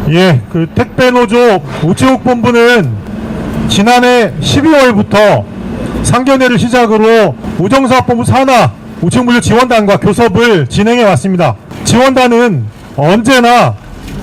예, 그 택배노조 우체국 본부는 지난해 12월부터 상견례를 시작으로 우정사업본부 산하 우체국물류 지원단과 교섭을 진행해 왔습니다. 지원단은 언제나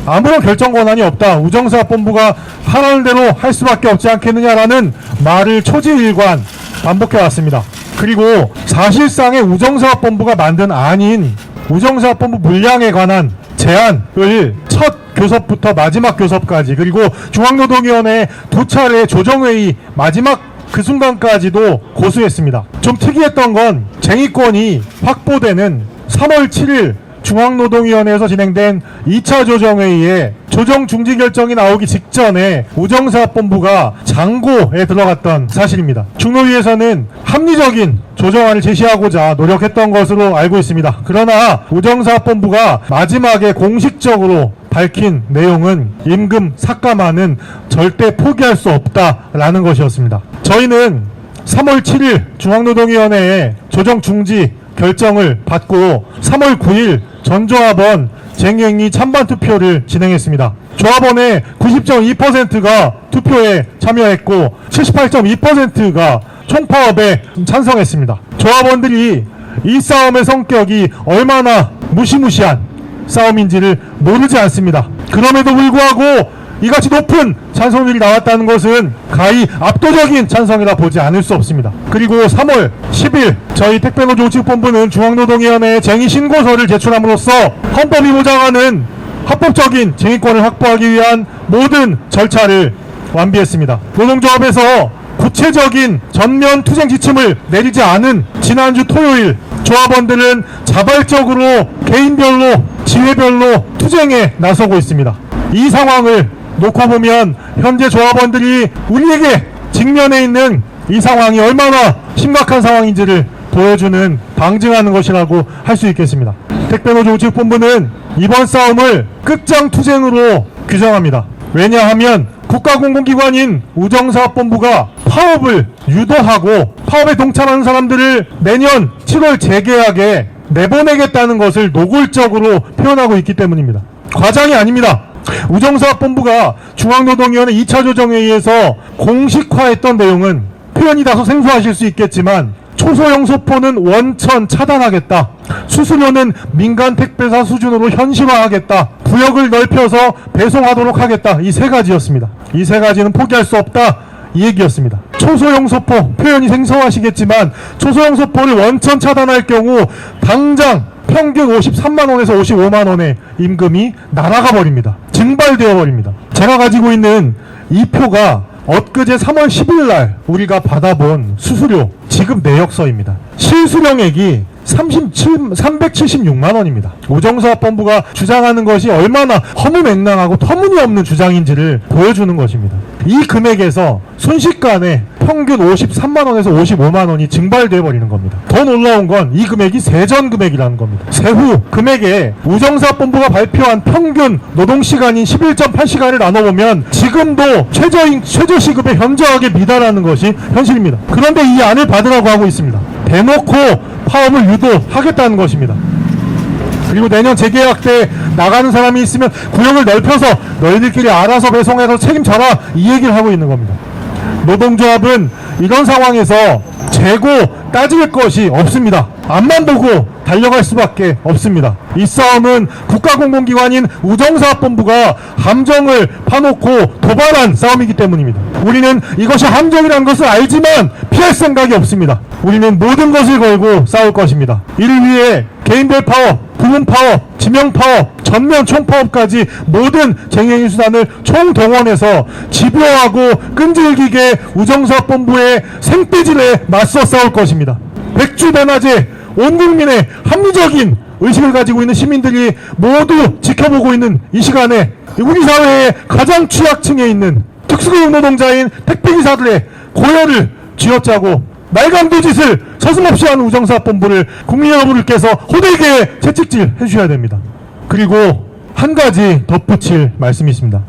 아무런 결정 권한이 없다, 우정사업본부가 하라는 대로 할 수밖에 없지 않겠느냐라는 말을 초지일관 반복해 왔습니다. 그리고 사실상의 우정사업본부가 만든 안인 우정사업본부 물량에 관한 제안을 첫 교섭부터 마지막 교섭까지, 그리고 중앙노동위원회 2차례 조정회의 마지막 그 순간까지도 고수했습니다. 좀 특이했던 건 쟁의권이 확보되는 3월 7일 중앙노동위원회에서 진행된 2차 조정회의에 조정 중지 결정이 나오기 직전에 우정사업본부가 장고에 들어갔던 사실입니다. 중노위에서는 합리적인 조정안을 제시하고자 노력했던 것으로 알고 있습니다. 그러나 우정사업본부가 마지막에 공식적으로 밝힌 내용은 임금 삭감안은 절대 포기할 수 없다라는 것이었습니다. 저희는 3월 7일 중앙노동위원회에 조정 중지 결정을 받고 3월 9일 전조합원 쟁행위 찬반 투표를 진행했습니다. 조합원의 90.2%가 투표에 참여했고 78.2%가 총파업에 찬성했습니다. 조합원들이 이 싸움의 성격이 얼마나 무시무시한 싸움인지를 모르지 않습니다. 그럼에도 불구하고 이같이 높은 찬성률이 나왔다는 것은 가히 압도적인 찬성이라 보지 않을 수 없습니다. 그리고 3월 10일 저희 택배노조 우체국본부는 중앙노동위원회에 쟁의 신고서를 제출함으로써 헌법이 보장하는 합법적인 쟁의권을 확보하기 위한 모든 절차를 완비했습니다. 노동조합에서 구체적인 전면 투쟁 지침을 내리지 않은 지난주 토요일 조합원들은 자발적으로 개인별로 지회별로 투쟁에 나서고 있습니다. 이 상황을 놓고 보면 현재 조합원들이 우리에게 직면해 있는 이 상황이 얼마나 심각한 상황인지를 보여주는 방증하는 것이라고 할 수 있겠습니다. 택배노조 우체국본부는 이번 싸움을 끝장투쟁으로 규정합니다. 왜냐하면 국가공공기관인 우정사업본부가 파업을 유도하고 파업에 동참하는 사람들을 내년 7월 재계약에 내보내겠다는 것을 노골적으로 표현하고 있기 때문입니다. 과장이 아닙니다. 우정사업본부가 중앙노동위원회 2차 조정회의에서 공식화했던 내용은 표현이 다소 생소하실 수 있겠지만 초소형 소포는 원천 차단하겠다, 수수료는 민간 택배사 수준으로 현실화하겠다, 구역을 넓혀서 배송하도록 하겠다, 이 세 가지였습니다. 이 세 가지는 포기할 수 없다, 이 얘기였습니다. 초소형 소포, 표현이 생소하시겠지만 초소형 소포를 원천 차단할 경우 당장 평균 53만원에서 55만원의 임금이 날아가 버립니다. 증발되어 버립니다. 제가 가지고 있는 이 표가 엊그제 3월 10일 날 우리가 받아본 수수료 지급 내역서입니다. 실수령액이 376만원입니다. 우정사업본부가 주장하는 것이 얼마나 허무맹랑하고 터무니없는 주장인지를 보여주는 것입니다. 이 금액에서 순식간에 평균 53만원에서 55만원이 증발되어 버리는 겁니다. 더 놀라운 건 이 금액이 세전 금액이라는 겁니다. 세후 금액에 우정사업본부가 발표한 평균 노동시간인 11.8시간을 나눠보면 지금도 최저시급에 현저하게 미달하는 것이 현실입니다. 그런데 이 안을 받으라고 하고 있습니다. 대놓고 파업을 유도하겠다는 것입니다. 그리고 내년 재계약 때 나가는 사람이 있으면 구역을 넓혀서 너희들끼리 알아서 배송해서 책임져라, 이 얘기를 하고 있는 겁니다. 노동조합은 이런 상황에서 재고 따질 것이 없습니다. 앞만 보고 달려갈 수밖에 없습니다. 이 싸움은 국가공공기관인 우정사업본부가 함정을 파놓고 도발한 싸움이기 때문입니다. 우리는 이것이 함정이라는 것을 알지만 피할 생각이 없습니다. 우리는 모든 것을 걸고 싸울 것입니다. 이를 위해 개인별 파업, 부문 파업, 지명 파업, 전면 총파업까지 모든 쟁행위 수단을 총동원해서 집요하고 끈질기게 우정사업본부의 생떼질에 맞서 싸울 것입니다. 백주대낮에 온 국민의 합리적인 의식을 가지고 있는 시민들이 모두 지켜보고 있는 이 시간에 우리 사회의 가장 취약층에 있는 특수노동자인 택배기사들의 고열을 쥐어짜고 말강도 짓을 서슴없이 하는 우정사업본부를 국민 여러분들께서 호되게 채찍질 해주셔야 됩니다. 그리고 한 가지 덧붙일 말씀이 있습니다.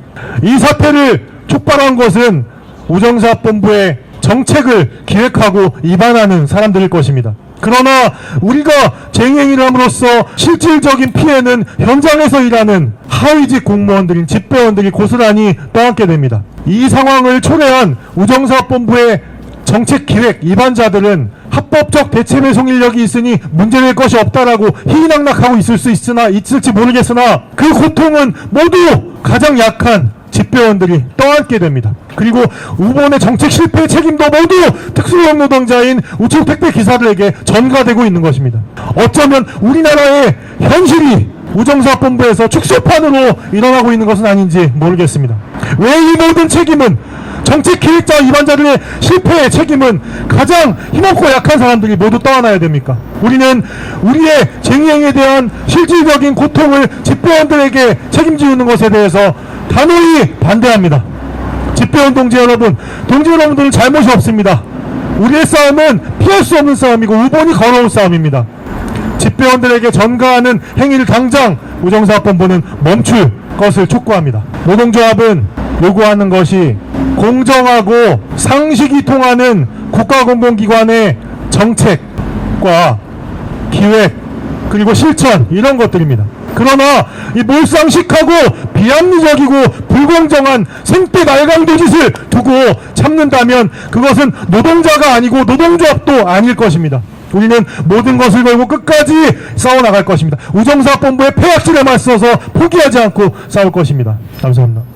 이 사태를 촉발한 것은 우정사업본부의 정책을 기획하고 입안하는 사람들일 것입니다. 그러나 우리가 쟁행위를 함으로써 실질적인 피해는 현장에서 일하는 하위직 공무원들인 집배원들이 고스란히 떠안게 됩니다. 이 상황을 초래한 우정사업본부의 정책기획 위반자들은 합법적 대체 배송 인력이 있으니 문제될 것이 없다라고 희희낙낙하고 있을지 모르겠으나 그 고통은 모두 가장 약한 집배원들이 떠안게 됩니다. 그리고 우본의 정책 실패의 책임도 모두 특수형 노동자인 우체국 택배 기사들에게 전가되고 있는 것입니다. 어쩌면 우리나라의 현실이 우정사업본부에서 축소판으로 일어나고 있는 것은 아닌지 모르겠습니다. 왜 이 모든 책임은 정책 기획자 위반자들의 실패의 책임은 가장 힘없고 약한 사람들이 모두 떠안아야 됩니까? 우리는 우리의 쟁행에 대한 실질적인 고통을 집배원들에게 책임지우는 것에 대해서 단호히 반대합니다. 집배원 동지 여러분들은 잘못이 없습니다. 우리의 싸움은 피할 수 없는 싸움이고 우본이 걸어온 싸움입니다. 집배원들에게 전가하는 행위를 당장 우정사업본부는 멈출 것을 촉구합니다. 노동조합은 요구하는 것이 공정하고 상식이 통하는 국가공공기관의 정책과 기획 그리고 실천 이런 것들입니다. 그러나 이 몰상식하고 비합리적이고 불공정한 생떼 날강도 짓을 두고 참는다면 그것은 노동자가 아니고 노동조합도 아닐 것입니다. 우리는 모든 것을 걸고 끝까지 싸워나갈 것입니다. 우정사업본부의 폐악질에 맞서서 포기하지 않고 싸울 것입니다. 감사합니다.